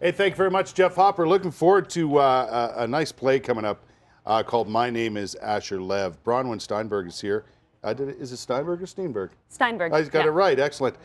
Hey, thank you very much, Jeff Hopper. Looking forward to a nice play coming up called My Name is Asher Lev. Bronwyn Stienberg is here. Is it Steinberg or Steenberg? Steinberg. I got it right. Excellent.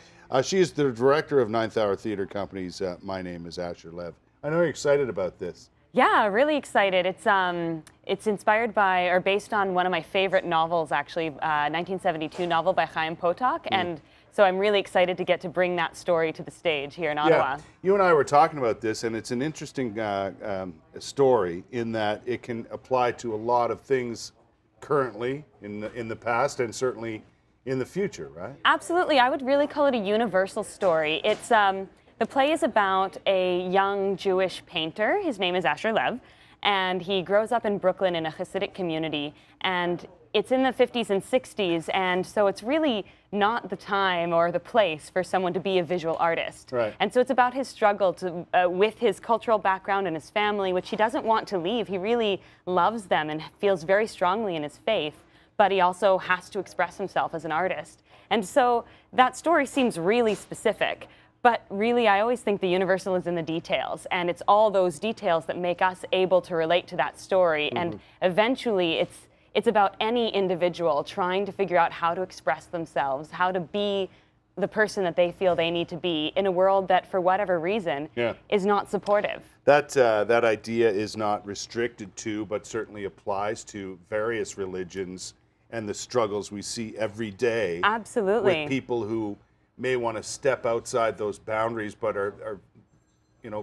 She is the director of Ninth Hour Theater Company's My Name is Asher Lev. I know you're excited about this. Yeah, really excited. It's inspired by, or based on one of my favorite novels, actually, 1972 novel by Chaim Potok, and so I'm really excited to get to bring that story to the stage here in Ottawa. Yeah, you and I were talking about this, and it's an interesting story in that it can apply to a lot of things currently, in the past, and certainly in the future, right? Absolutely. I would really call it a universal story. It's the play is about a young Jewish painter. His name is Asher Lev, and he grows up in Brooklyn in a Hasidic community, and it's in the 50s and 60s, and so it's really not the time or the place for someone to be a visual artist. Right. And so it's about his struggle with his cultural background and his family, which he doesn't want to leave. He really loves them and feels very strongly in his faith, but he also has to express himself as an artist. And so that story seems really specific. But really, I always think the universal is in the details, and it's all those details that make us able to relate to that story. And eventually, it's about any individual trying to figure out how to express themselves, how to be the person that they feel they need to be in a world that, for whatever reason, is not supportive. That idea is not restricted to, but certainly applies to various religions and the struggles we see every day. Absolutely. With people who may want to step outside those boundaries, but are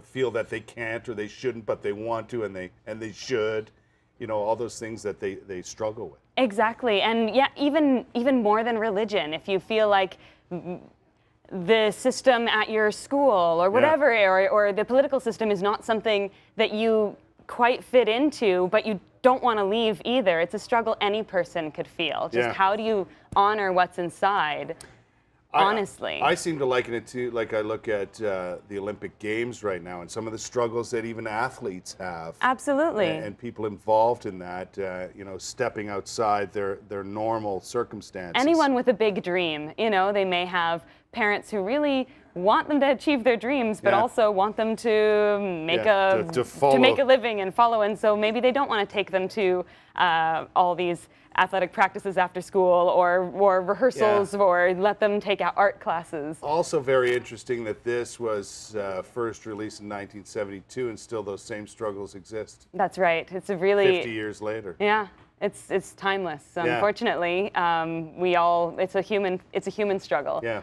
feel that they can't or they shouldn't, but they want to and they should. All those things that they struggle with. Exactly, and yeah, even more than religion. If you feel like the system at your school or whatever, or the political system is not something that you quite fit into, but you don't want to leave either. It's a struggle any person could feel. Just how do you honor what's inside? Honestly. I seem to liken it to, like I look at the Olympic Games right now and some of the struggles that even athletes have. Absolutely. And people involved in that, stepping outside their normal circumstances. Anyone with a big dream, they may have parents who really want them to achieve their dreams, but also want them to make to make a living and follow. And so maybe they don't want to take them to all these athletic practices after school or rehearsals or let them take out art classes. Also very interesting that this was first released in 1972 and still those same struggles exist. That's right. It's a really 50 years later. Yeah. It's timeless. Unfortunately, it's a human struggle. Yeah.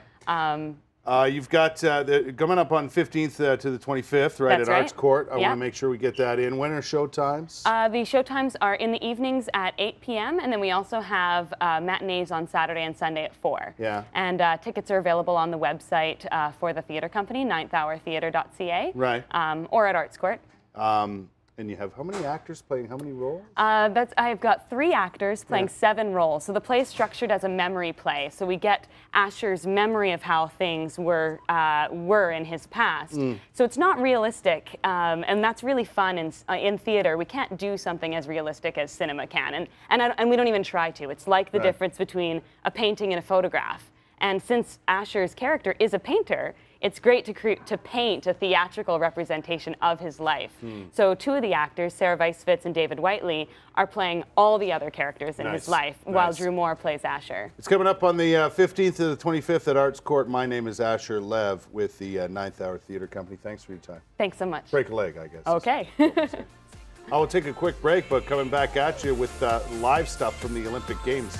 You've got coming up on 15th to the 25th, right, That's at Arts Court. I want to make sure we get that in. When are show times? The show times are in the evenings at 8 p.m. and then we also have matinees on Saturday and Sunday at 4. Yeah. And tickets are available on the website for the theater company, ninthhourtheater.ca. Right. Or at Arts Court. And you have how many actors playing how many roles? I've got 3 actors playing 7 roles. So the play is structured as a memory play. So we get Asher's memory of how things were in his past. So it's not realistic, and that's really fun in theater. We can't do something as realistic as cinema can, and we don't even try to. It's like the difference between a painting and a photograph. And since Asher's character is a painter, it's great to paint a theatrical representation of his life. So 2 of the actors, Sarah Weisfitz and David Whiteley, are playing all the other characters in his life, while Drew Moore plays Asher. It's coming up on the 15th to the 25th at Arts Court. My Name is Asher Lev with the Ninth Hour Theater Company. Thanks for your time. Thanks so much. Break a leg, I guess. Okay. I will take a quick break, but coming back at you with live stuff from the Olympic Games.